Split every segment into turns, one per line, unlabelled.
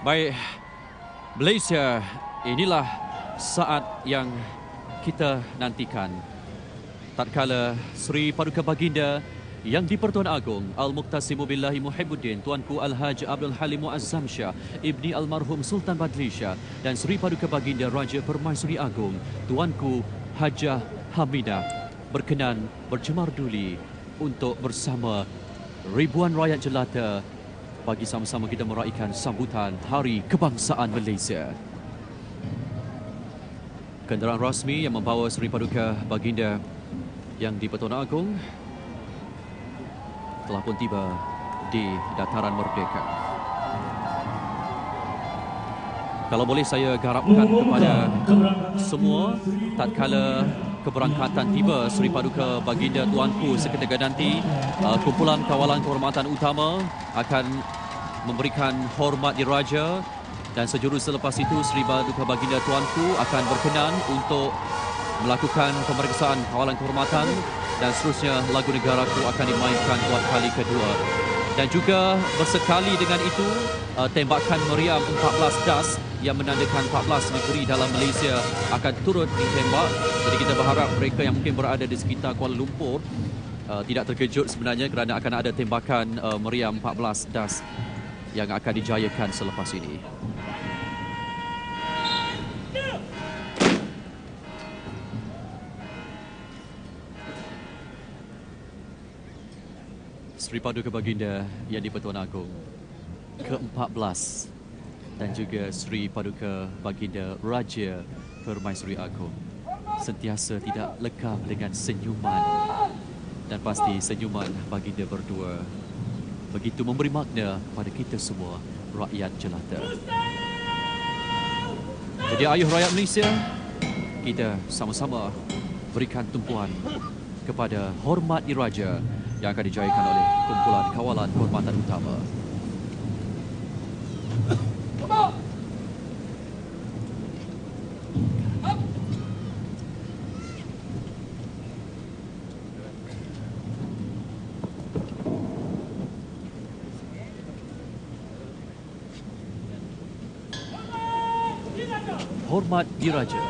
Baik, Malaysia, inilah saat yang kita nantikan. Tatkala Sri Paduka Baginda Yang di-Pertuan Agong Al-Muqtasimu Billahi Muhibbuddin Tuanku Al-Haj Abdul Halim Muazzam Shah Ibni Almarhum Sultan Badli Shah dan Sri Paduka Baginda Raja Permaisuri Agong Tuanku Hajah Hamidah berkenan bercemar duli untuk bersama ribuan rakyat jelata bagi sama-sama kita meraihkan sambutan Hari Kebangsaan Malaysia. Kenderaan rasmi yang membawa Sri Paduka Baginda Yang di-Pertuan Agong telah pun tiba di Dataran Merdeka. Kalau boleh saya garapkan kepada semua, tatkala keberangkatan tiba Sri Paduka Baginda Tuanku seketika nanti, kumpulan kawalan kehormatan utama akan memberikan hormat diraja dan sejurus selepas itu Sri Paduka Baginda Tuanku akan berkenan untuk melakukan pemeriksaan kawalan kehormatan dan seterusnya lagu negaraku akan dimainkan buat kali kedua. Dan juga bersekali dengan itu, tembakan meriam 14 das yang menandakan 14 negeri dalam Malaysia akan turut ditembak. Jadi kita berharap mereka yang mungkin berada di sekitar Kuala Lumpur tidak terkejut sebenarnya kerana akan ada tembakan meriam 14 das yang akan dijayakan selepas ini. Sri Paduka Baginda Yang di-Pertuan Agong ke-14 dan juga Sri Paduka Baginda Raja Permaisuri Agong sentiasa tidak lekang dengan senyuman, dan pasti senyuman Baginda berdua begitu memberi makna kepada kita semua rakyat jelata. Jadi ayuh rakyat Malaysia, kita sama-sama berikan tumpuan kepada hormat diraja yang akan dijayakan oleh kumpulan kawalan kehormatan utama. Hormat diraja.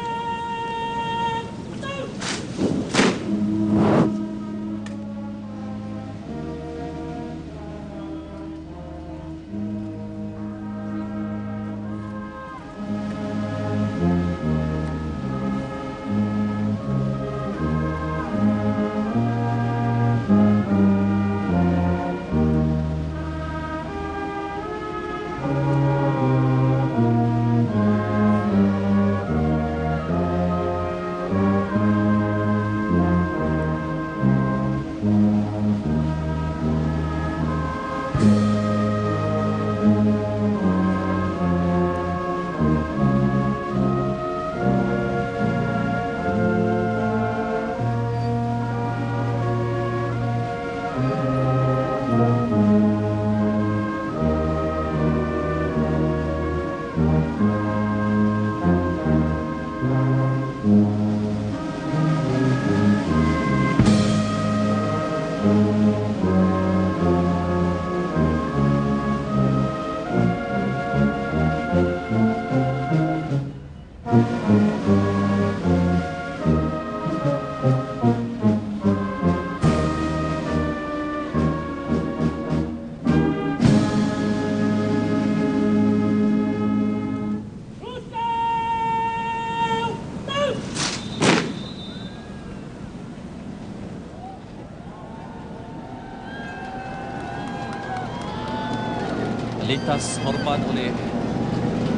Lintas hormat oleh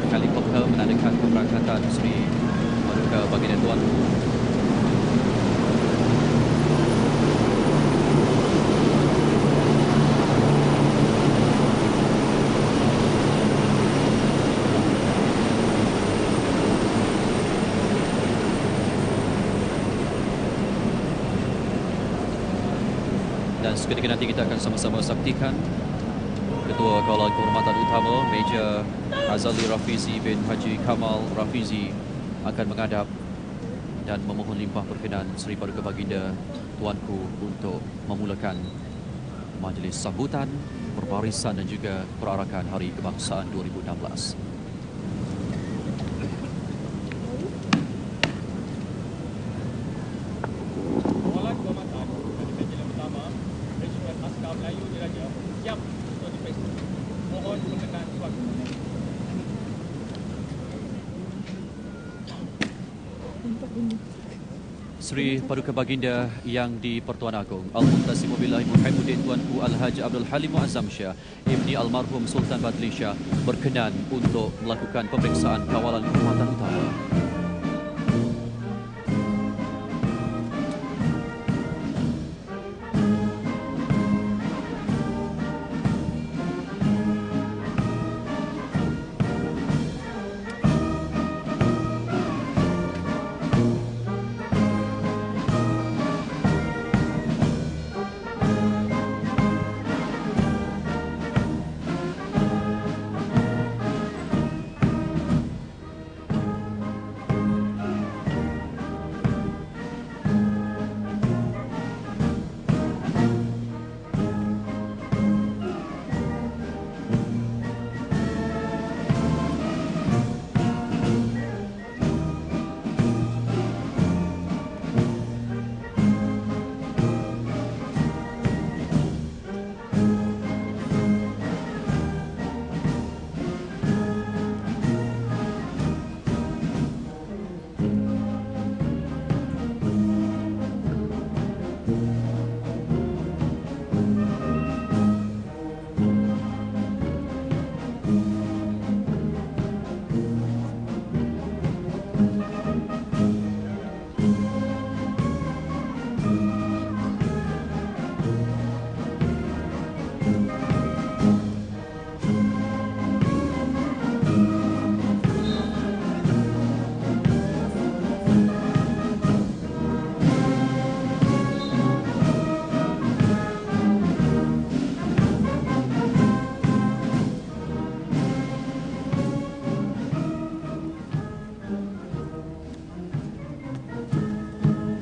helikopter menandakan keberangkatan Sri Paduka Baginda Tuanku. Dan seketika nanti kita akan sama-sama saksikan Ketua Kawalan Kehormatan Utama Meja Azali Rafizi bin Haji Kamal Rafizi akan menghadap dan memohon limpah perkenan Sri Paduka Baginda Tuanku untuk memulakan majlis sambutan Perbarisan dan juga Perarakan Hari Kebangsaan 2016.
Kawalan kehormatan dari Panggilan Utama Regimen Askar Melayu Diraja siap untuk diperiksa. Mohon berkenan suatu.
Seri Paduka Baginda Yang di-Pertuan Agong Al-Muhtasimubillah Muhaimuddin Tuanku Al-Haji Abdul Halim Muazzam Shah Ibni Almarhum Sultan Badli Shah berkenan untuk melakukan pemeriksaan kawalan kehormatan utama.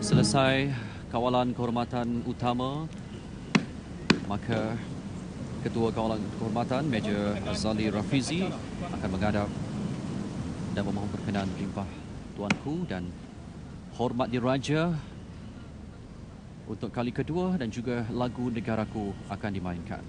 Selesai kawalan kehormatan utama, maka Ketua Kawalan Kehormatan Major Azali Rafizi akan menghadap dan memohon perkenan Limpah Tuanku dan Hormat Diraja untuk kali kedua dan juga lagu Negaraku akan dimainkan.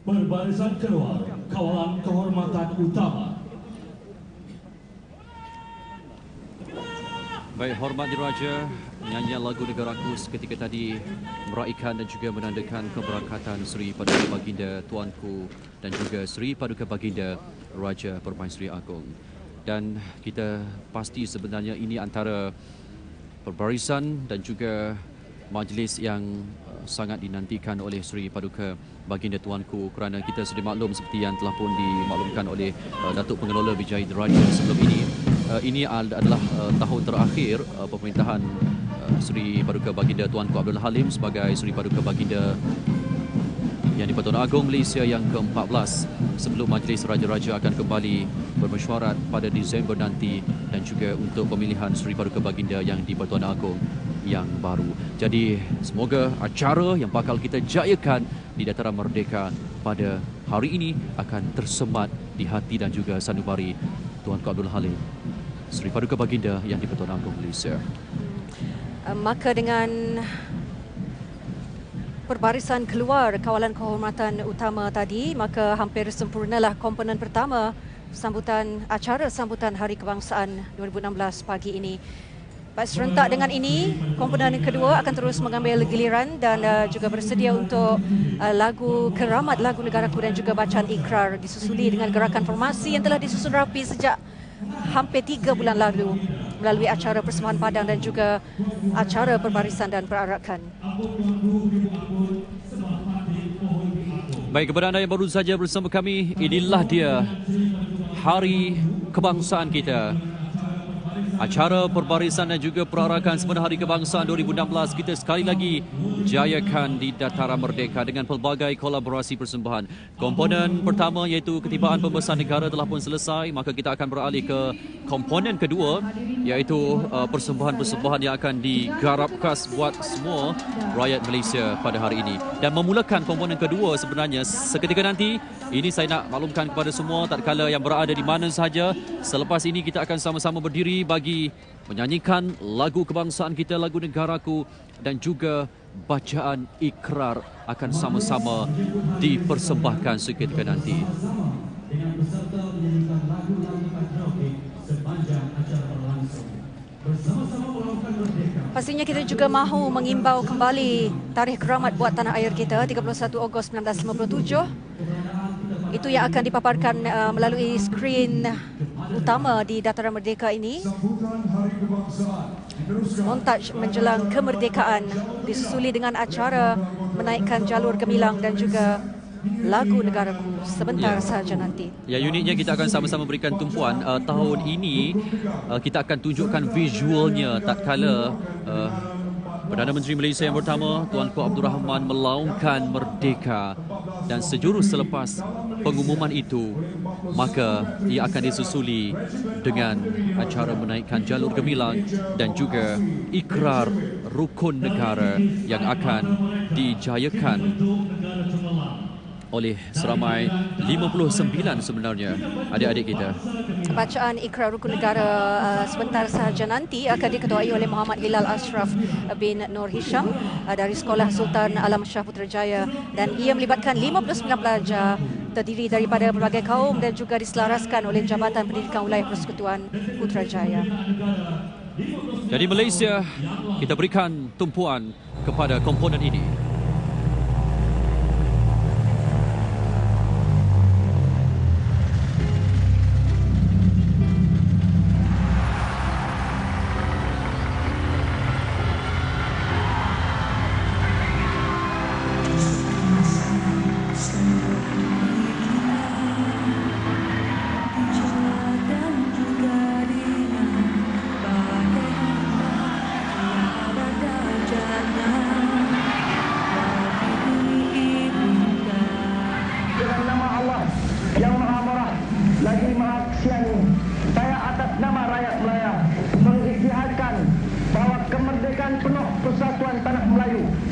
Berbarisan keluar kawalan kehormatan utama.
Baik, hormat diraja, nyanyian lagu Negaraku seketika tadi meraihkan dan juga menandakan keberangkatan Seri Paduka Baginda Tuanku dan juga Seri Paduka Baginda Raja Permaisuri Agong. Dan kita pasti sebenarnya ini antara perbarisan dan juga majlis yang sangat dinantikan oleh Seri Paduka Baginda Tuanku, kerana kita sedia maklum seperti yang telah pun dimaklumkan oleh Datuk Pengelola Wijaya Diraja sebelum ini. Ini adalah tahun terakhir pemerintahan Seri Paduka Baginda Tuanku Abdul Halim sebagai Seri Paduka Baginda Yang di-Pertuan Agong Malaysia yang ke-14 sebelum Majlis Raja-Raja akan kembali bermesyuarat pada Disember nanti dan juga untuk pemilihan Seri Paduka Baginda Yang di-Pertuan Agong yang baru. Jadi semoga acara yang bakal kita jayakan di Dataran Merdeka pada hari ini akan tersemat di hati dan juga sanubari Tuanku Abdul Halim, Seri Paduka Baginda Yang di-Pertuan Agong Malaysia.
Maka dengan perbarisan keluar kawalan kehormatan utama tadi, maka hampir sempurnalah komponen pertama acara sambutan Hari Kebangsaan 2016 pagi ini. Baik, serentak dengan ini, komponen kedua akan terus mengambil giliran dan juga bersedia untuk lagu keramat lagu Negaraku dan juga bacaan ikrar, disusuli dengan gerakan formasi yang telah disusun rapi sejak hampir 3 bulan lalu melalui acara persembahan padang dan juga acara perbarisan dan perarakan.
Baik, kepada anda yang baru saja bersama kami, inilah dia Hari Kebangsaan kita. Acara perbarisan dan juga perarakan sempena Hari Kebangsaan 2016 kita sekali lagi jayakan di Dataran Merdeka dengan pelbagai kolaborasi persembahan. Komponen pertama iaitu ketibaan pembesaran negara telah pun selesai, maka kita akan beralih ke komponen kedua iaitu persembahan-persembahan yang akan digarap khas buat semua rakyat Malaysia pada hari ini. Dan memulakan komponen kedua sebenarnya seketika nanti, ini saya nak maklumkan kepada semua tatkala yang berada di mana sahaja, selepas ini kita akan sama-sama berdiri bagi menyanyikan lagu kebangsaan kita, lagu Negaraku dan juga bacaan ikrar akan sama-sama dipersembahkan seketika nanti.
Dengan peserta menyanyikan lagu-lagu patriotik sepanjang acara berlangsung. Bersama-sama melakukan merdeka.
Pastinya kita juga mahu mengimbau kembali tarikh keramat buat tanah air kita 31 Ogos 1957. Itu yang akan dipaparkan melalui skrin utama di Dataran Merdeka ini. Montaj menjelang kemerdekaan disusuli dengan acara menaikkan jalur gemilang dan juga lagu Negaraku sebentar sahaja nanti.
Ya, uniknya kita akan sama-sama berikan tumpuan. Tahun ini kita akan tunjukkan visualnya tatkala Perdana Menteri Malaysia yang pertama Tuanku Abdul Rahman melaungkan merdeka, dan sejurus selepas pengumuman itu maka ia akan disusuli dengan acara menaikkan jalur gemilang dan juga ikrar rukun negara yang akan dijayakan oleh seramai 59 sebenarnya adik-adik kita.
Bacaan ikrar rukun negara sebentar sahaja nanti akan diketuai oleh Muhammad Hilal Ashraf bin Nur Hisham dari Sekolah Sultan Alam Shah Putrajaya, dan ia melibatkan 59 pelajar terdiri daripada berbagai kaum dan juga diselaraskan oleh Jabatan Pendidikan Wilayah Persekutuan Putrajaya.
Jadi Malaysia, kita berikan tumpuan kepada komponen ini.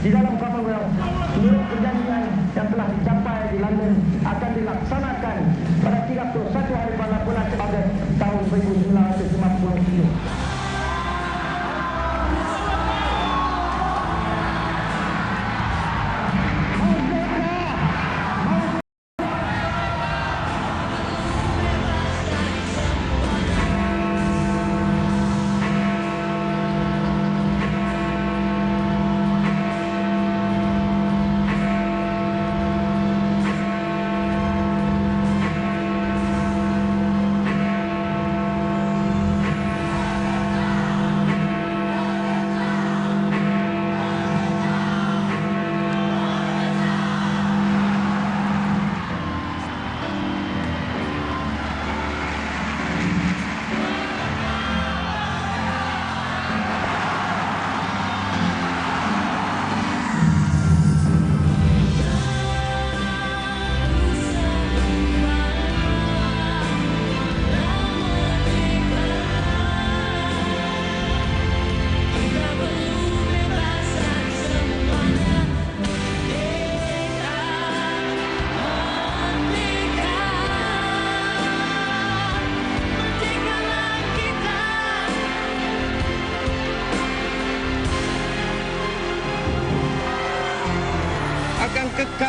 Di dalam Commonwealth, seluruh perjanjian yang telah dicapai di London akan dilaksanakan pada 31 hari bulan Agost tahun 1957.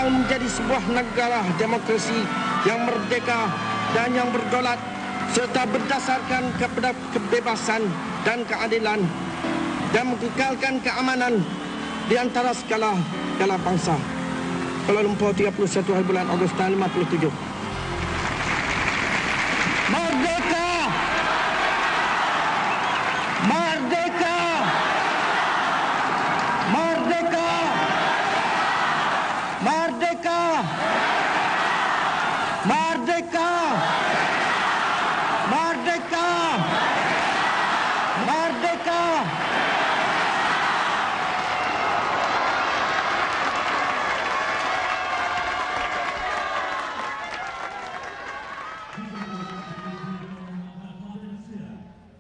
mahu menjadi sebuah negara demokrasi yang merdeka dan yang berdaulat serta berdasarkan kepada kebebasan dan keadilan dan mengekalkan keamanan di antara segala bangsa. Kuala Lumpur, 31 hari bulan Ogos tahun 57. Merdeka! Merdeka! Merdeka! Merdeka! Merdeka! Merdeka! Merdeka!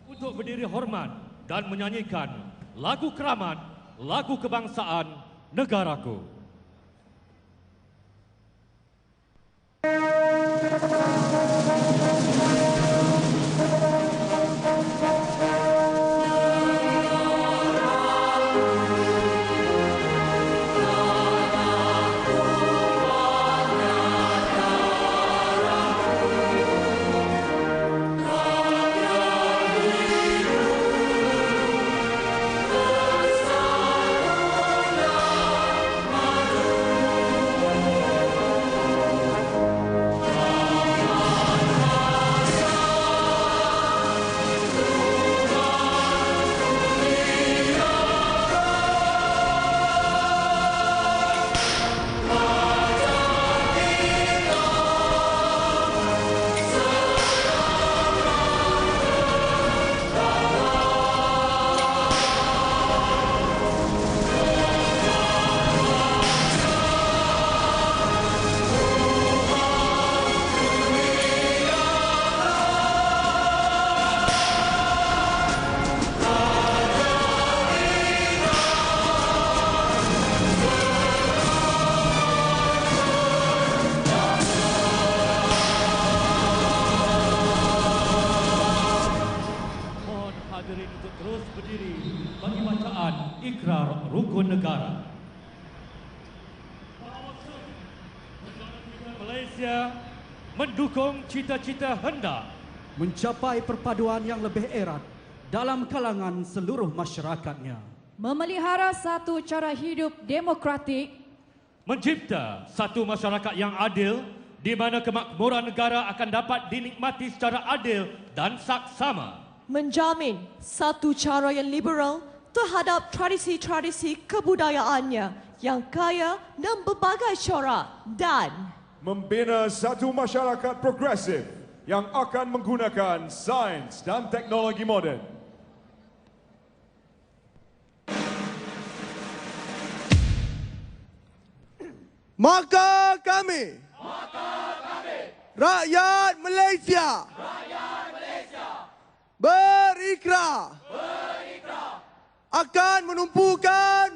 Untuk berdiri hormat dan menyanyikan lagu keramat, lagu kebangsaan negaraku. Hadirin untuk terus berdiri bagi bacaan ikrar rukun negara. Malaysia mendukung cita-cita hendak
mencapai perpaduan yang lebih erat dalam kalangan seluruh masyarakatnya,
memelihara satu cara hidup demokratik,
mencipta satu masyarakat yang adil di mana kemakmuran negara akan dapat dinikmati secara adil dan saksama,
menjamin satu cara yang liberal terhadap tradisi-tradisi kebudayaannya yang kaya dan berbagai corak, dan
membina satu masyarakat progresif yang akan menggunakan sains dan teknologi moden.
Maka kami, rakyat Malaysia, berikrar akan menumpukan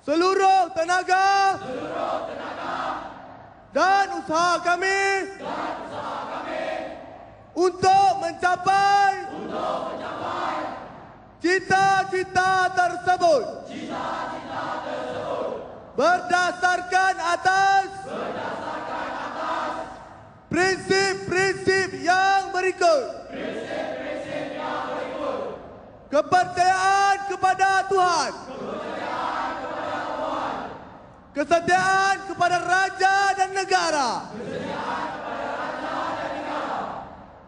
seluruh tenaga dan usaha kami untuk mencapai cita-cita tersebut berdasarkan atas prinsip-prinsip yang berikut. Kepercayaan kepada Tuhan, kesetiaan kepada raja dan negara,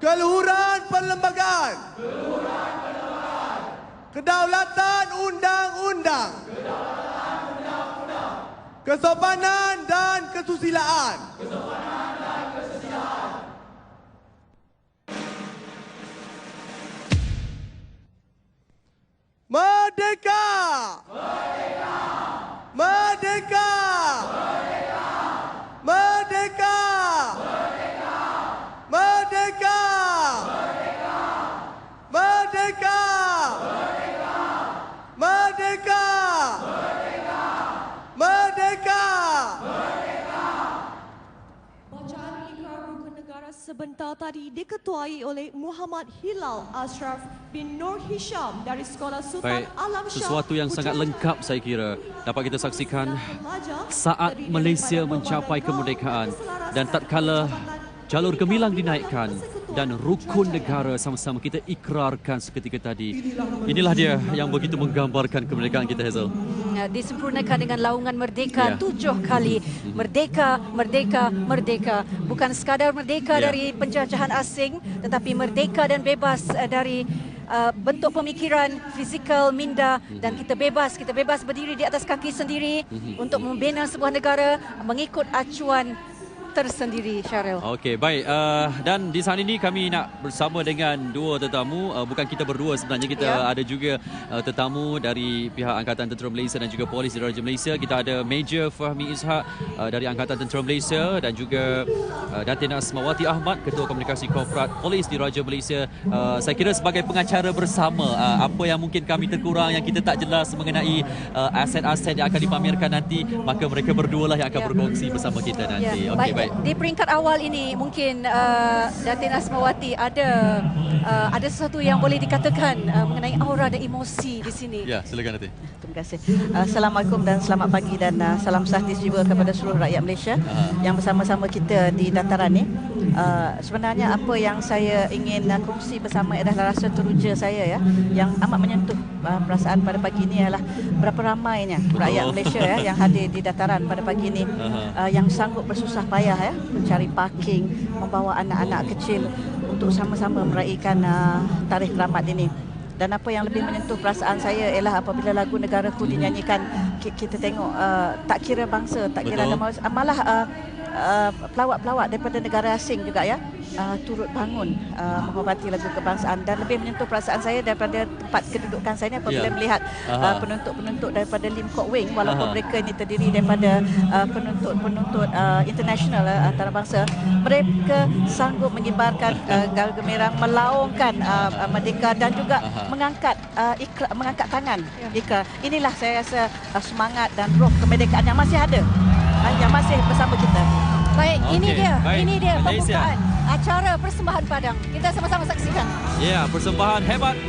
keluhuran perlembagaan, kedaulatan undang-undang, kesopanan dan kesusilaan. Merdeka! Merdeka! Merdeka! Merdeka! Merdeka! Merdeka! Merdeka! Merdeka!
bacaan ikrar rukun negara sebenar sebentar tadi diketuai oleh Muhammad Hilal Ashraf bin Nur Hisham dari Sekolah Sultan
Baik,
Alam Shah.
sesuatu yang sangat
Putrajaya.
lengkap saya kira dapat kita saksikan
Pelajar
saat
terdiri
Malaysia
daripada
mencapai
pembantu,
kemerdekaan
keselarasan
dan tatkala jalur gemilang dinaikkan dan rukun
Putrajaya.
negara sama-sama kita ikrarkan seketika tadi. Inilah dia yang begitu menggambarkan kemerdekaan kita, Hazel.
Disempurnakan dengan laungan merdeka
Ya.
7 kali. Merdeka, merdeka, merdeka. Bukan sekadar merdeka
Ya.
dari penjajahan asing, tetapi merdeka dan bebas dari bentuk pemikiran, fizikal, minda, dan kita bebas berdiri di atas kaki sendiri untuk membina sebuah negara mengikut acuan tersendiri, Syaril.
Okey, baik. Dan di saat ini kami nak bersama dengan dua tetamu. Bukan kita berdua sebenarnya. Kita ada juga tetamu dari pihak Angkatan Tentera Malaysia dan juga Polis Diraja Malaysia. Kita ada Major Fahmi Ishak dari Angkatan Tentera Malaysia dan juga Datin Asmawati Ahmad, Ketua Komunikasi Korporat Polis Diraja Malaysia. Saya kira sebagai pengacara bersama, apa yang mungkin kami terkurang, yang kita tak jelas mengenai aset-aset yang akan dipamerkan nanti, maka mereka berdua lah yang akan berkongsi bersama kita nanti. Okey, baik.
Di peringkat awal ini mungkin Datin Asmawati ada sesuatu yang boleh dikatakan mengenai aura dan emosi di sini.
Ya, silakan Datin.
Terima kasih. Assalamualaikum dan selamat pagi dan salam sejahtera kepada seluruh rakyat Malaysia yang bersama-sama kita di dataran ni. Sebenarnya apa yang saya ingin kongsi bersama adalah rasa teruja saya ya, yang amat menyentuh perasaan pada pagi ini adalah berapa ramainya rakyat Malaysia ya yang hadir di dataran pada pagi ini, yang sanggup bersusah payah ya mencari parking, membawa anak-anak kecil untuk sama-sama meraihkan Tarikh Keramat ini. Dan apa yang lebih menyentuh perasaan saya ialah apabila lagu Negaraku dinyanyikan, kita tengok tak kira bangsa, tak kira agama, malah pelawak-pelawak daripada negara asing juga ya turut bangun menghormati lagu kebangsaan. Dan lebih menyentuh perasaan saya daripada tempat kedudukan saya ni apabila melihat penuntuk-penuntuk daripada Lim Kok Wing, walaupun mereka ini terdiri daripada penuntut international antarabangsa, mereka sanggup mengibarkan garis gemerang, melaungkan merdeka dan juga mengangkat tangan ikrar. Inilah saya rasa semangat dan roh kemerdekaan yang masih ada, yang masih bersama kita.
Baik, ini dia
Malaysia.
pembukaan acara Persembahan Padang. Kita sama-sama saksikan.
Ya, persembahan hebat.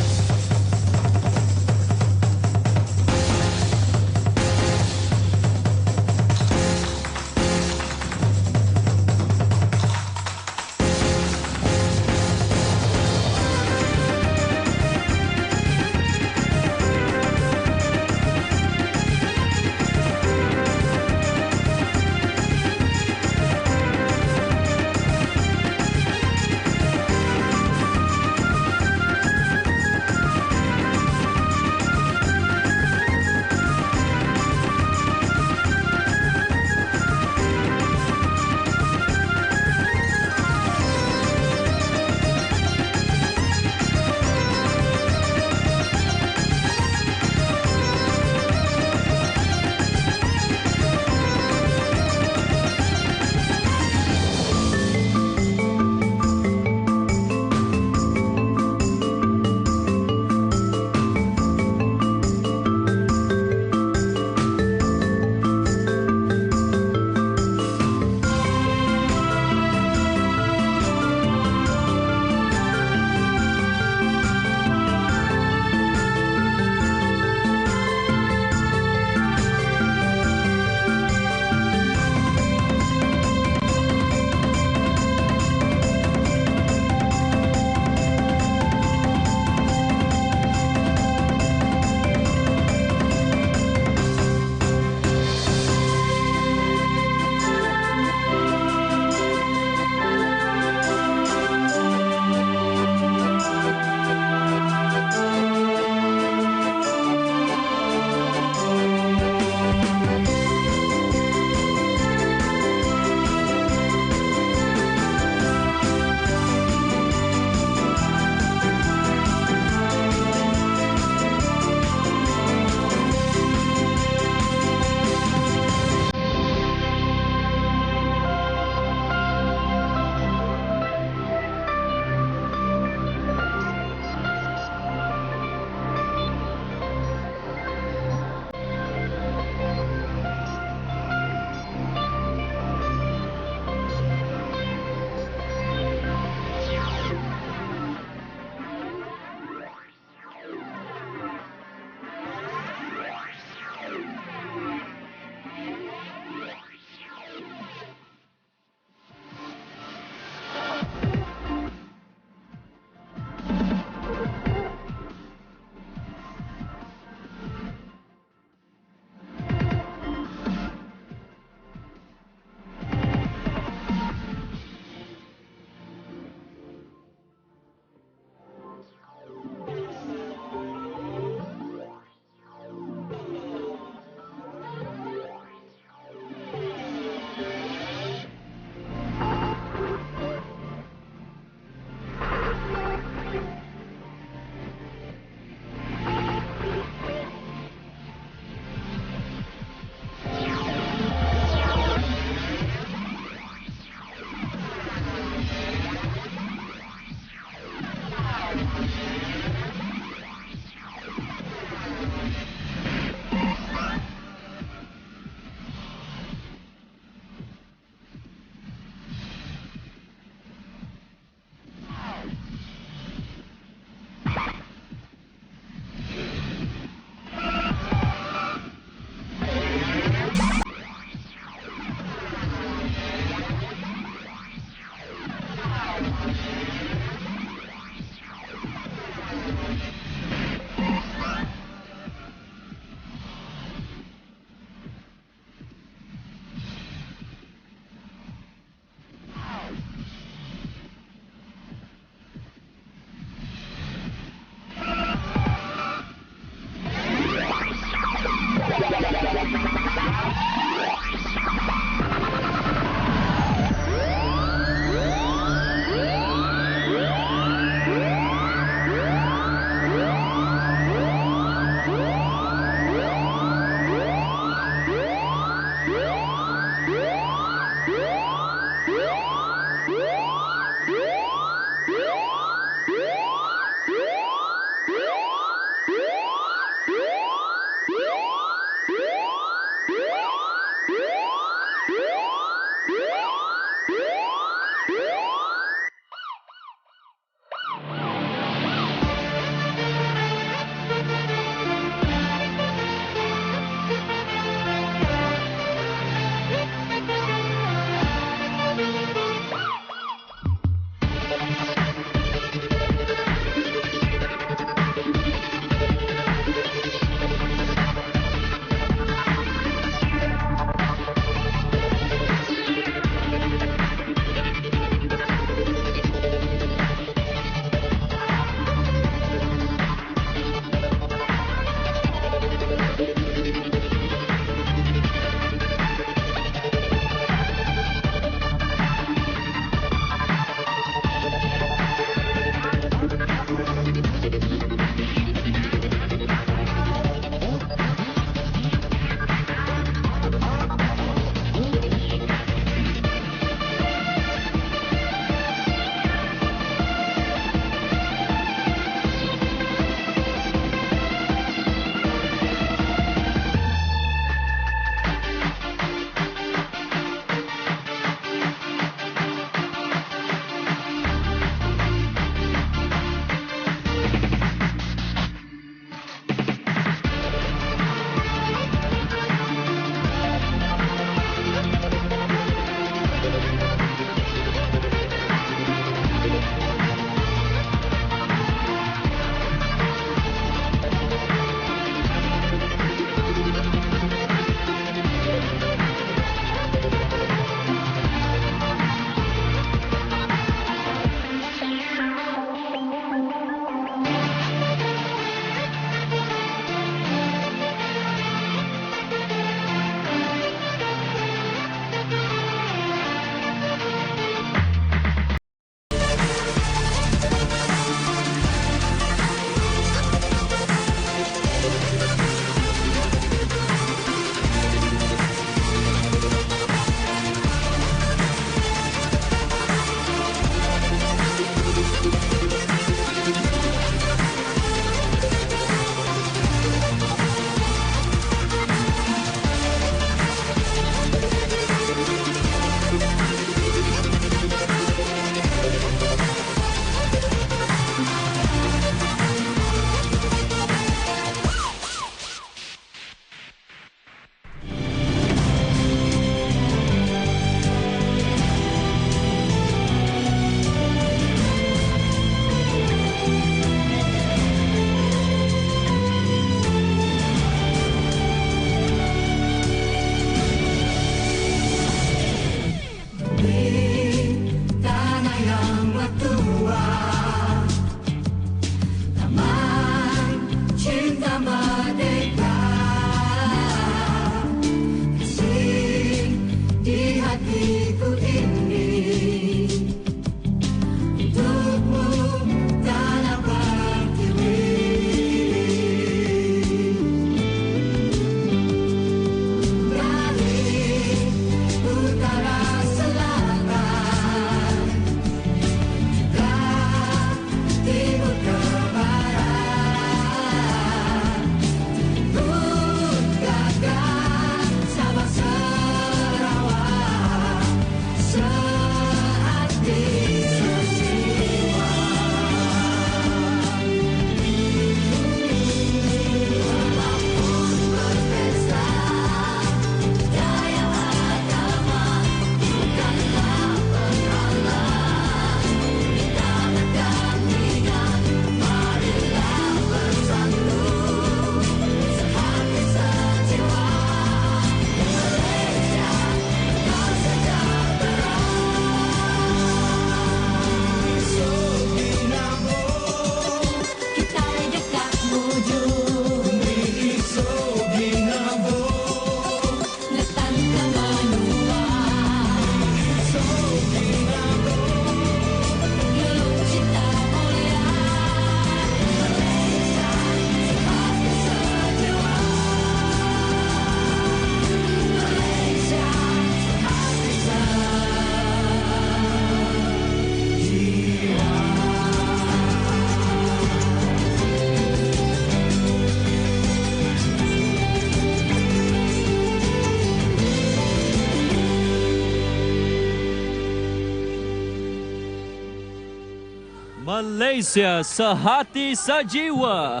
Malaysia sehati sejiwa.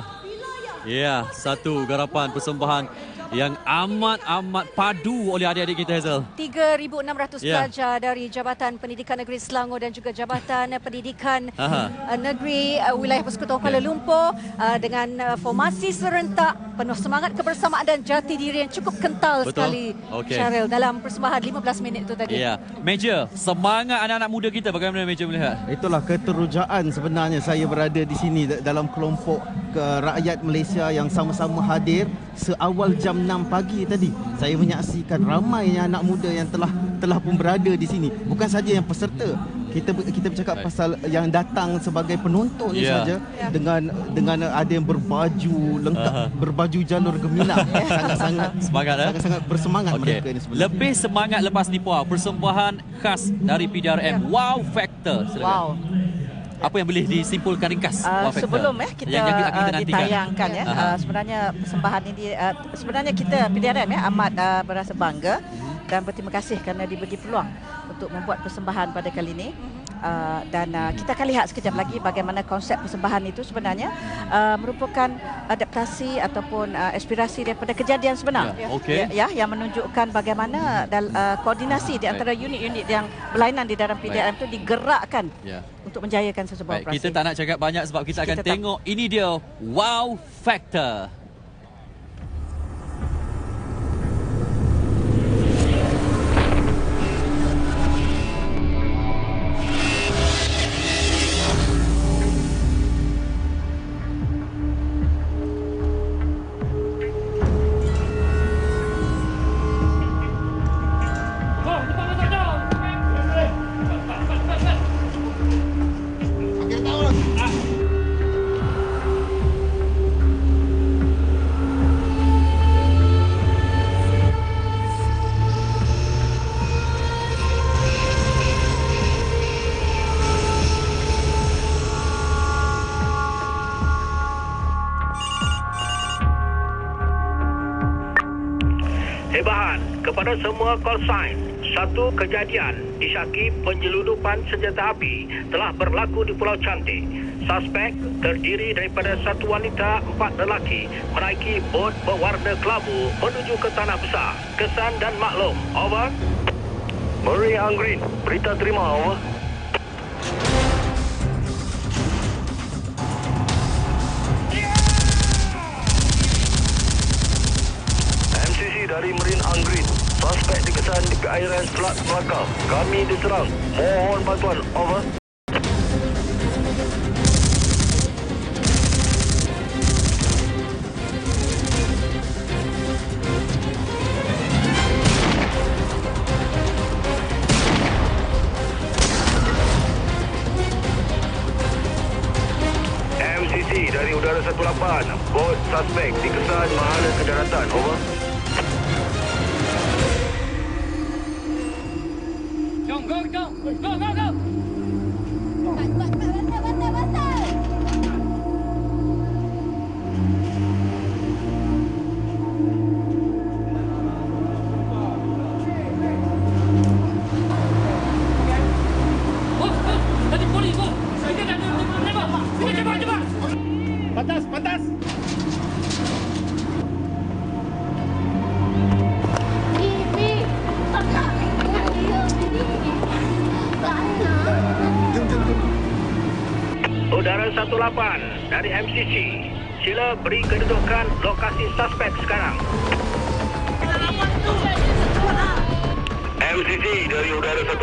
Ya, satu garapan persembahan yang amat padu oleh adik-adik kita, Hazel.
3,600 pelajar dari Jabatan Pendidikan Negeri Selangor dan juga Jabatan Pendidikan Negeri Wilayah Persekutuan Kuala Lumpur dengan formasi serentak, penuh semangat kebersamaan dan jati diri yang cukup kental sekali, Syaril, dalam persembahan 15 minit itu tadi.
Ya, Major, semangat anak-anak muda kita bagaimana Major melihat?
Itulah keterujaan sebenarnya saya berada di sini dalam kelompok rakyat Malaysia yang sama-sama hadir seawal jam 6 pagi tadi. Saya menyaksikan ramainya anak muda yang telah pun berada di sini. Bukan saja yang peserta. Kita bercakap pasal yang datang sebagai penonton ni saja dengan ada yang berbaju lengkap, berbaju jalur gemilang. Sangat-sangat
semangat,
sangat bersemangat mereka ini sebenarnya.
Lebih semangat lepas ni puan, persembahan khas dari PDRM, wow factor. Silakan.
Wow.
Apa yang boleh disimpulkan ringkas?
Sebelum kita ditayangkan sebenarnya persembahan ini sebenarnya kita PDRM amat berasa bangga dan berterima kasih kerana diberi peluang untuk membuat persembahan pada kali ini. Dan kita akan lihat sekejap lagi bagaimana konsep persembahan itu sebenarnya merupakan adaptasi ataupun aspirasi daripada kejadian sebenar. Yang menunjukkan bagaimana koordinasi di antara unit-unit yang berlainan di dalam PDRM itu digerakkan untuk menjayakan sesebuah operasi.
Kita tak nak cakap banyak sebab kita akan tengok. Ini dia wow factor.
Hebahan kepada semua call sign. Satu kejadian disyaki penyeludupan senjata api telah berlaku di Pulau Cantik. Suspek terdiri daripada satu wanita, 4 lelaki menaiki bot berwarna kelabu menuju ke Tanah Besar. Kesan dan maklum. Over. Marine Anggreen, berita terima. Over. Dari Marine Anggreen, suspek dikesan di perairan Selat Melaka. Kami diserang. Mohon bantuan. Over. MCC dari Udara 18, bot suspek dikesan mahala ke daratan. Over. Go! Tadi polis, go! Kita dah tembak! Kita cepat! Pantas! Udara 18 dari MCC, sila beri kedudukan lokasi suspek sekarang. MCC dari Udara 18,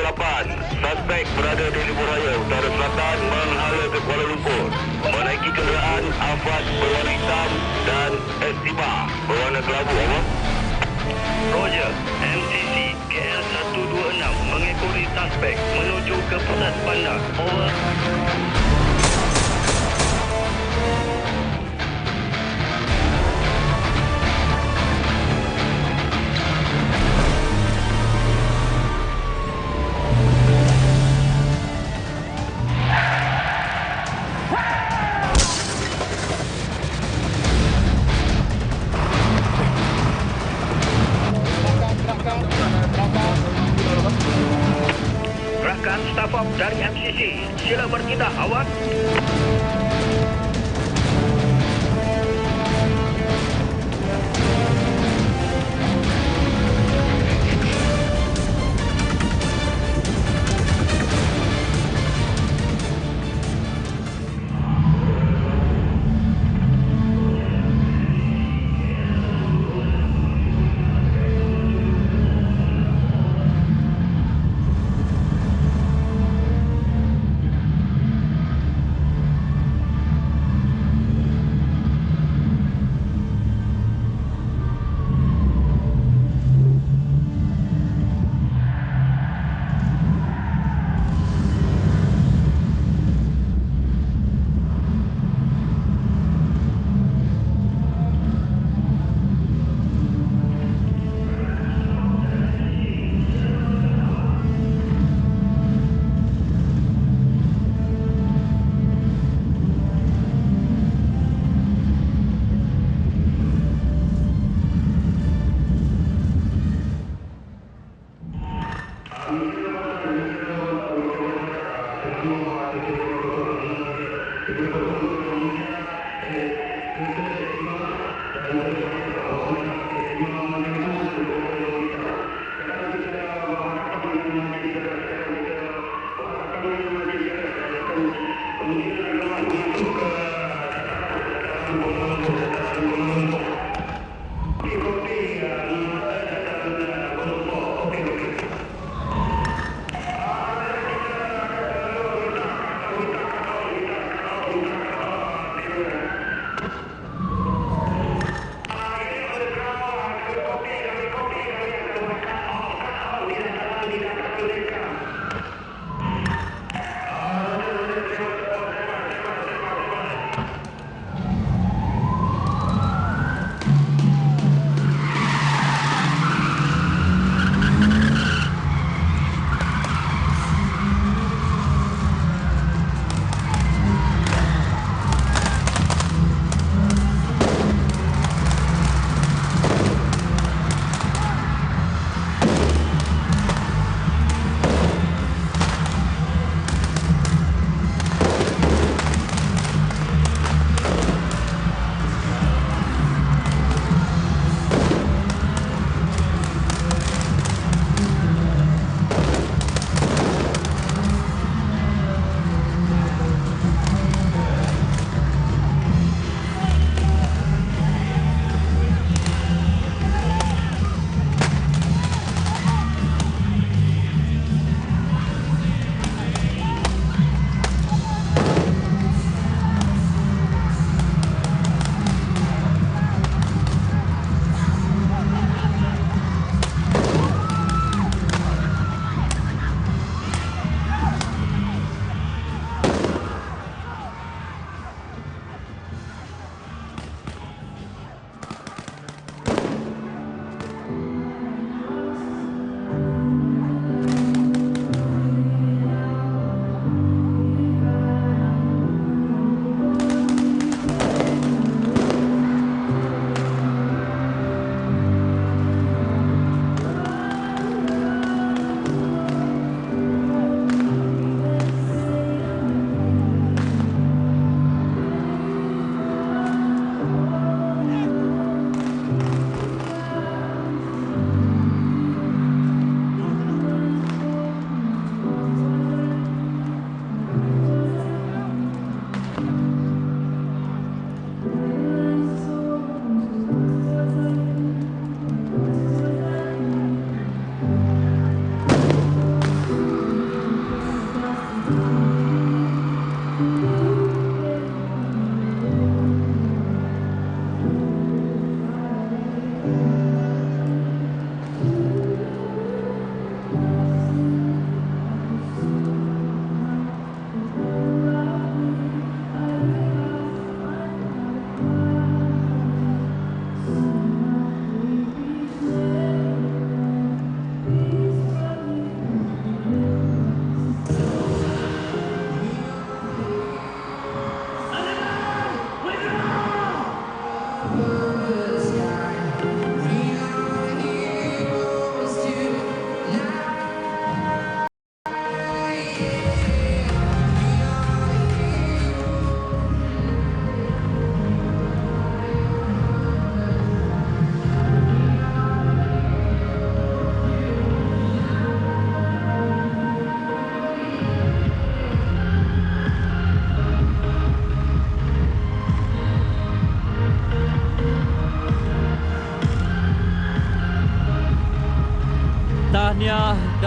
suspek berada di Lebuhraya Utara Selatan menghala ke Kuala Lumpur, menaiki kenderaan Alphard berwarna hitam dan Estima berwarna kelabu. Roger, MCC KL 126 mengekori suspek menuju ke pusat bandar. Over. Staff Op dari MCC. Sila bertindak awak.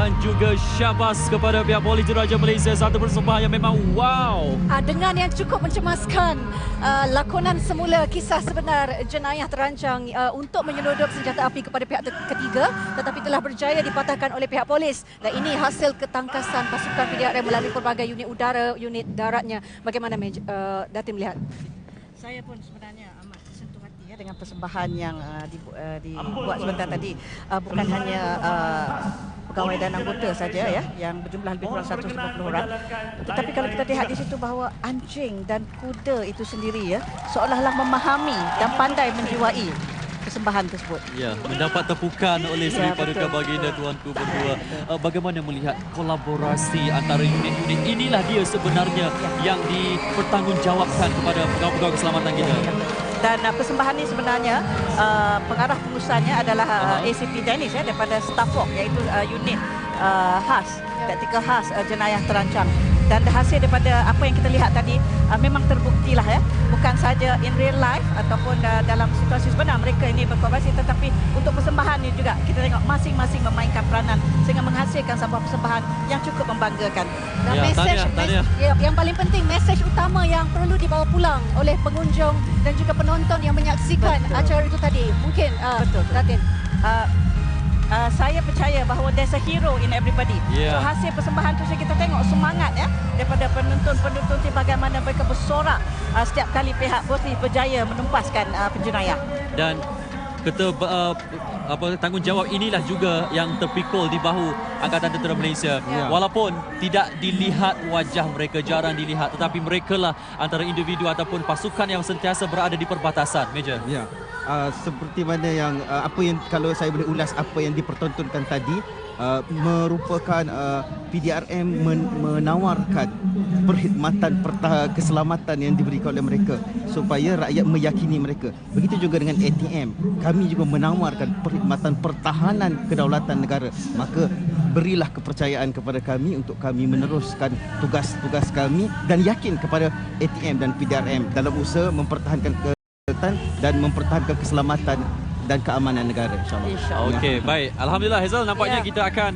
dan juga syabas kepada pihak Polis Diraja Malaysia. Satu persembahan yang memang wow.
Dengan yang cukup mencemaskan, lakonan semula kisah sebenar jenayah terancang untuk menyeludup senjata api kepada pihak ketiga, tetapi telah berjaya dipatahkan oleh pihak polis. Dan ini hasil ketangkasan pasukan PDRM melalui pelbagai unit udara, unit daratnya. Bagaimana Datin melihat?
Saya pun sebenarnya amat tersentuh hati ya dengan persembahan yang dibuat sebentar tadi. Bukan hanya pegawai dan anggota saja ya yang berjumlah lebih kurang 150 orang. Tetapi kalau kita lihat di situ bahawa anjing dan kuda itu sendiri ya seolah-olah memahami dan pandai menjiwai persembahan tersebut.
Ya, mendapat tepukan oleh Sri Paduka Baginda Tuanku berdua. Bagaimana melihat kolaborasi antara unit-unit inilah dia sebenarnya yang dipertanggungjawabkan kepada pegawai-pegawai keselamatan kita.
Dan persembahan ini sebenarnya pengarah pengurusannya adalah ACP Dennis ya daripada Stafford iaitu unit khas, taktikal khas jenayah terancang. Dan hasil daripada apa yang kita lihat tadi memang terbuktilah ya, bukan saja in real life ataupun dalam situasi sebenar mereka ini berkolaborasi, tetapi untuk persembahan ini juga kita tengok masing-masing memainkan peranan sehingga menghasilkan sebuah persembahan yang cukup membanggakan.
Dan yang paling penting, mesej utama yang perlu dibawa pulang oleh pengunjung dan juga penonton yang menyaksikan acara itu tadi. Mungkin Datin. Saya percaya bahawa there's a hero in everybody. So hasil persembahan tu kita tengok semangat ya daripada penonton-penonton bagaimana mereka bersorak setiap kali pihak polis berjaya menumpaskan penjenayah.
Dan tanggungjawab inilah juga yang terpikul di bahu Angkatan Tentera Malaysia. Walaupun tidak dilihat wajah mereka, jarang dilihat, tetapi mereka lah antara individu ataupun pasukan yang sentiasa berada di perbatasan. Major.
Ya. Seperti mana yang apa yang kalau saya boleh ulas apa yang dipertontonkan tadi, merupakan PDRM menawarkan perkhidmatan keselamatan yang diberikan oleh mereka supaya rakyat meyakini mereka. Begitu juga dengan ATM, kami juga menawarkan perkhidmatan pertahanan kedaulatan negara. Maka berilah kepercayaan kepada kami untuk kami meneruskan tugas-tugas kami dan yakin kepada ATM dan PDRM dalam usaha mempertahankan dan mempertahankan keselamatan dan keamanan negara, insyaAllah.
Okey, baik. Alhamdulillah Hazel, nampaknya kita akan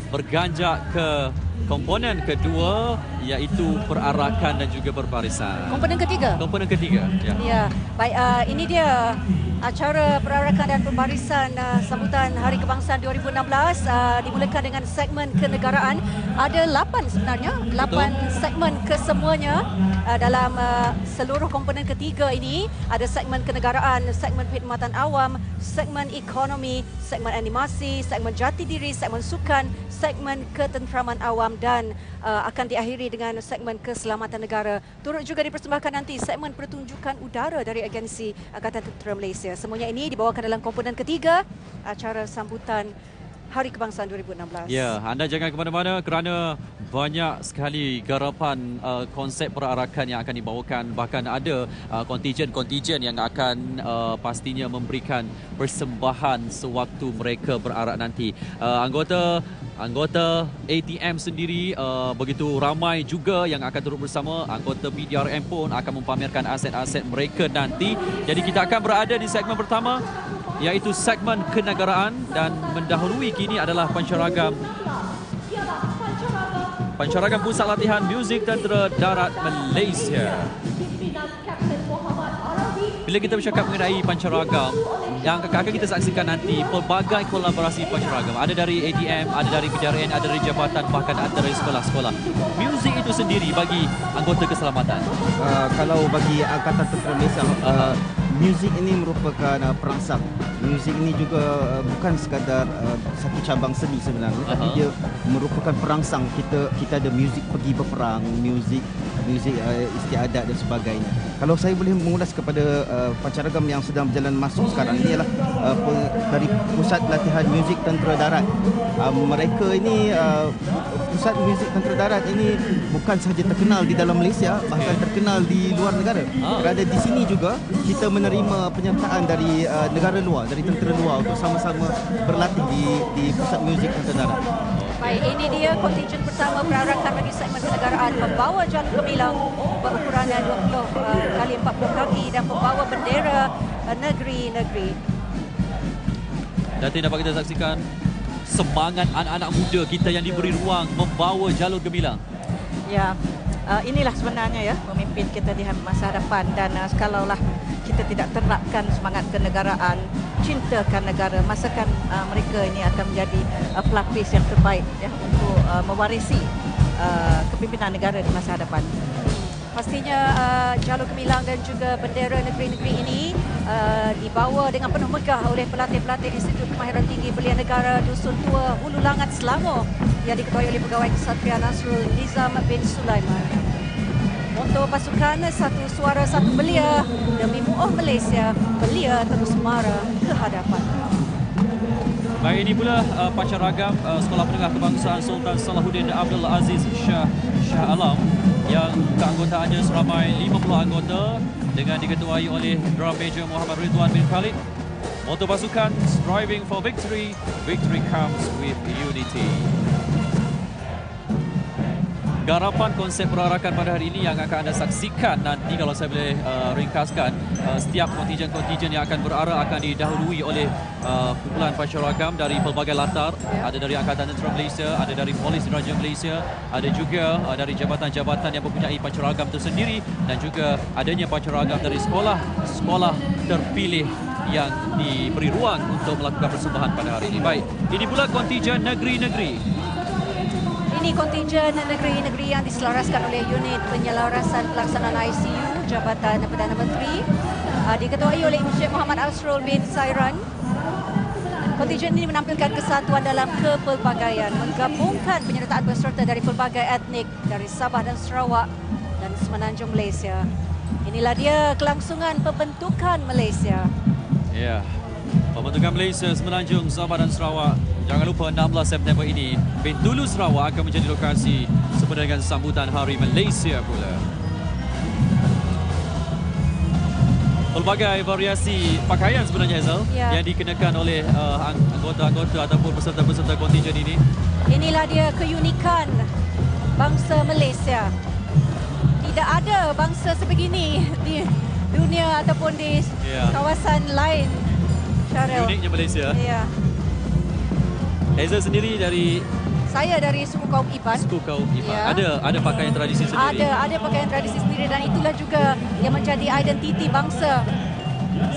berganjak ke komponen kedua, iaitu perarakan dan juga perbarisan.
Komponen ketiga?
Komponen ketiga,
ya. Baik, ini dia acara perarakan dan perbarisan sambutan Hari Kebangsaan 2016 dimulakan dengan segmen kenegaraan. Ada 8 sebenarnya, 8 segmen kesemuanya dalam seluruh komponen ketiga ini. Ada segmen kenegaraan, segmen perkhidmatan awam, segmen ekonomi, segmen animasi, segmen jati diri, segmen sukan, segmen ketenteraman awam dan akan diakhiri dengan segmen keselamatan negara. Turut juga dipersembahkan nanti segmen pertunjukan udara dari agensi Angkatan Tentera Malaysia. Semuanya ini dibawakan dalam komponen ketiga acara sambutan Hari Kebangsaan 2016.
Ya, anda jangan ke mana-mana kerana banyak sekali garapan konsep perarakan yang akan dibawakan. Bahkan ada kontijen-kontijen yang akan pastinya memberikan persembahan sewaktu mereka berarak nanti. Anggota ATM sendiri begitu ramai juga yang akan turut bersama. Anggota PDRM pun akan mempamerkan aset-aset mereka nanti. Jadi kita akan berada di segmen pertama, iaitu segmen kenegaraan, dan mendahului kini adalah pancaragam Pusat Latihan Muzik Tentera Darat Malaysia. Bila kita bercakap mengenai pancaragam, yang akan kita saksikan nanti pelbagai kolaborasi pancaragam. Ada dari ATM, ada dari PDRN, ada dari jabatan, bahkan ada dari sekolah-sekolah. Muzik itu sendiri bagi anggota keselamatan.
Kalau bagi Angkatan Tentera Malaysia, muzik ini merupakan perangsang. Muzik ini juga bukan sekadar satu cabang seni sebenarnya, tapi dia merupakan perangsang. Kita ada muzik pergi berperang, muzik istiadat dan sebagainya. Kalau saya boleh mengulas kepada pancaragam yang sedang berjalan masuk sekarang, ini ialah dari Pusat Latihan Muzik Tentera Darat. Mereka ini Pusat Muzik Tentera Darat ini bukan sahaja terkenal di dalam Malaysia, bahkan terkenal di luar negara. Kerana di sini juga kita menerima penyertaan dari negara luar, dari tentera luar untuk sama-sama berlatih di Pusat Muzik Tentera Darat.
Baik, ini dia kontingen pertama perarakan bagi segmen kenegaraan, membawa jalan gemilang berukuran 20 kali 40 kaki dan membawa bendera negeri-negeri.
Datin dapat kita saksikan semangat anak-anak muda kita yang diberi ruang membawa jalur gemilang?
Ya, inilah sebenarnya ya pemimpin kita di masa hadapan, dan kalaulah kita tidak terapkan semangat kenegaraan, cintakan negara, masakan mereka ini akan menjadi pelapis yang terbaik ya untuk mewarisi kepimpinan negara di masa hadapan.
Pastinya jalur gemilang dan juga bendera negeri-negeri ini dibawa dengan penuh megah oleh pelatih-pelatih Institut Kemahiran Tinggi Belia Negara Dusun Tua Hulu Langat Selangor yang diketuai oleh Pegawai Kesatria Nasrul Nizam bin Sulaiman. Moto pasukan, satu suara satu belia, demi mu'ah Malaysia, belia terus mara ke hadapan.
Baik, ini pula pancaragam Sekolah Menengah Kebangsaan Sultan Salahuddin Abdul Aziz Shah Alam yang keanggotaannya seramai 50 anggota dengan diketuai oleh Drum Major Muhammad Ridwan bin Khalid. Moto pasukan, striving for victory, victory comes with unity. Garapan konsep perarakan pada hari ini yang akan anda saksikan nanti, kalau saya boleh ringkaskan, setiap kontingen-kontingen yang akan berarah akan didahului oleh kumpulan pancaragam dari pelbagai latar. Ada dari Angkatan Tentera Malaysia, ada dari Polis Diraja Malaysia, ada juga dari jabatan-jabatan yang mempunyai pancaragam tersendiri, dan juga adanya pancaragam dari sekolah terpilih yang diberi ruang untuk melakukan persembahan pada hari ini. Baik, ini pula kontingen negeri-negeri.
Ini kontingen negeri-negeri yang diselaraskan oleh Unit Penyelarasan Pelaksanaan ICU Jabatan Perdana Menteri, diketuai oleh Encik Muhammad Asrul bin Sairan. Kontingen ini menampilkan kesatuan dalam kepelbagaian, menggabungkan penyertaan peserta dari pelbagai etnik dari Sabah dan Sarawak dan Semenanjung Malaysia. Inilah dia kelangsungan pembentukan Malaysia.
Ya, pembentukan Malaysia Semenanjung, Sabah dan Sarawak. Jangan lupa 16 September ini, Bintulu Sarawak akan menjadi lokasi sempena dengan sambutan Hari Malaysia pula. Pelbagai variasi pakaian sebenarnya, Hazel, yang dikenakan oleh anggota-anggota ataupun peserta-peserta kontingen ini.
Inilah dia keunikan bangsa Malaysia. Tidak ada bangsa sebegini di dunia ataupun di kawasan lain.
Uniknya Malaysia.
Ya.
Hazel sendiri dari...
Saya dari suku kaum Iban.
Suku kaum Iban.
Ya.
Ada pakaian tradisi sendiri.
Ada pakaian tradisi sendiri, dan itulah juga yang menjadi identiti bangsa.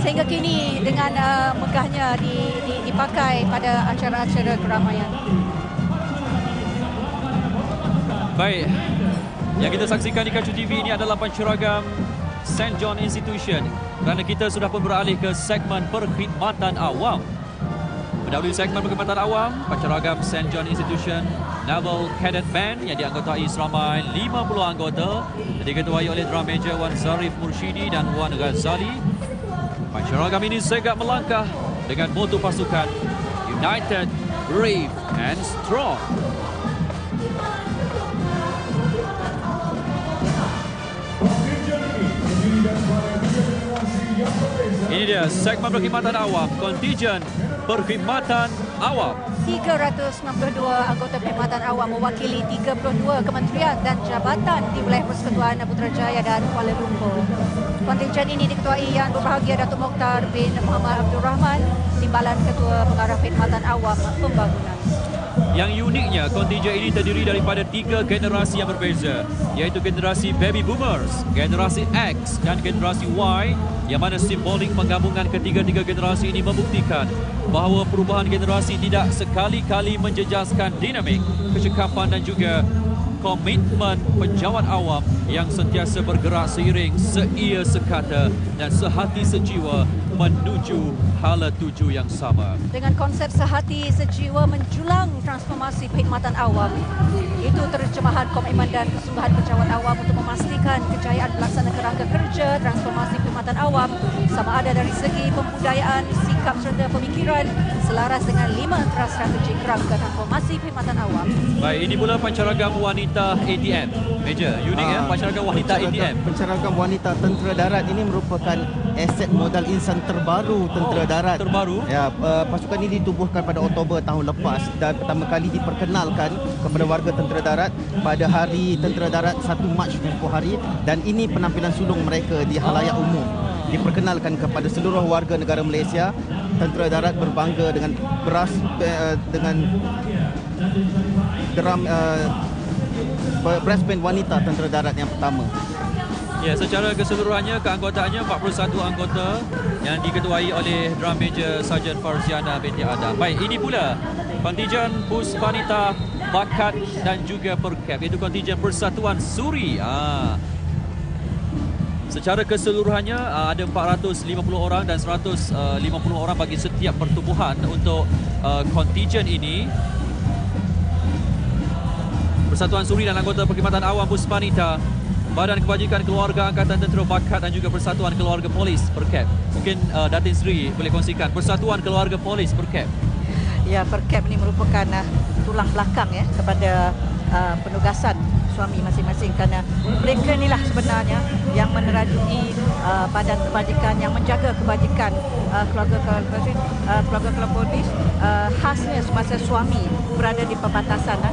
Sehingga kini dengan megahnya dipakai pada acara-acara keramaian.
Baik. Yang kita saksikan di Kacu TV ini adalah pancaragam St. John Institution. Kerana kita sudah pun beralih ke segmen perkhidmatan awam. Mendahului segmen perkhidmatan awam, pancaragam St. John Institution Naval Cadet Band yang dianggotai seramai 50 anggota, diketuai oleh Drum Major Wan Zarif Murshidi dan Wan Ghazali. Pancaragam ini segak melangkah dengan moto pasukan United, Brave and Strong. Ini dia segmen perkhidmatan awam, kontingen perkhidmatan awam.
392 anggota perkhidmatan awam mewakili 32 kementerian dan jabatan di wilayah Persekutuan Putrajaya dan Kuala Lumpur. Kontingen ini diketuai Yang Berbahagia Datuk Mokhtar bin Muhammad Abdul Rahman, Timbalan Ketua Pengarah Perkhidmatan Awam Pembangunan.
Yang uniknya, kontingen ini terdiri daripada 3 generasi yang berbeza, iaitu generasi Baby Boomers, generasi X dan generasi Y, yang mana simbolik penggabungan ketiga-tiga generasi ini membuktikan bahawa perubahan generasi tidak sekali-kali menjejaskan dinamik, kecekapan dan juga komitmen pejabat awam yang sentiasa bergerak seiring, seia sekata dan sehati sejiwa menuju hala tuju yang sama.
Dengan konsep sehati sejiwa menjulang transformasi perkhidmatan awam, itu terjemahan komitmen dan kesungguhan pejabat awam untuk memastikan kejayaan pelaksanaan kerangka kerja transformasi perkhidmatan awam sama ada dari segi pembudayaan, sikap serta pemikiran selaras dengan 5 teras strategi kerangka transformasi perkhidmatan awam.
Baik, ini pula pancaragam wanita ATM. Major, unik ya, pancaragam wanita ATM.
Pancaragam wanita tentera darat ini merupakan aset modal insan terbaru tentera darat.
Terbaru?
Ya, pasukan ini ditubuhkan pada Oktober tahun lepas dan pertama kali diperkenalkan kepada warga tentera darat pada hari tentera darat 1 Mac tempoh hari, dan ini penampilan sulung mereka di halayak umum. diperkenalkan kepada seluruh warga negara Malaysia. Tentera Darat berbangga dengan dengan geram brass band wanita Tentera Darat yang pertama.
Ya, secara keseluruhannya keanggotaannya 41 anggota yang diketuai oleh Drum Major Sarjan Farziana binti Adam. Baik, ini pula kontijen Puspanita, Bakat dan juga Perkap, iaitu kontijen Persatuan Suri. Secara keseluruhannya ada 450 orang dan 150 orang bagi setiap pertubuhan untuk kontijen ini. Persatuan Suri dan anggota Perkhidmatan Awam Puspanita, Badan Kebajikan Keluarga Angkatan Tentera Bakat dan juga Persatuan Keluarga Polis Perkap. Mungkin Datin Sri boleh kongsikan Persatuan Keluarga Polis Perkap.
Ya, Perkap ini merupakan tulang belakang ya kepada penugasan suami masing-masing, kerana mereka inilah sebenarnya yang menerajui badan kebajikan, yang menjaga kebajikan keluarga polis khasnya semasa suami berada di perbatasan dan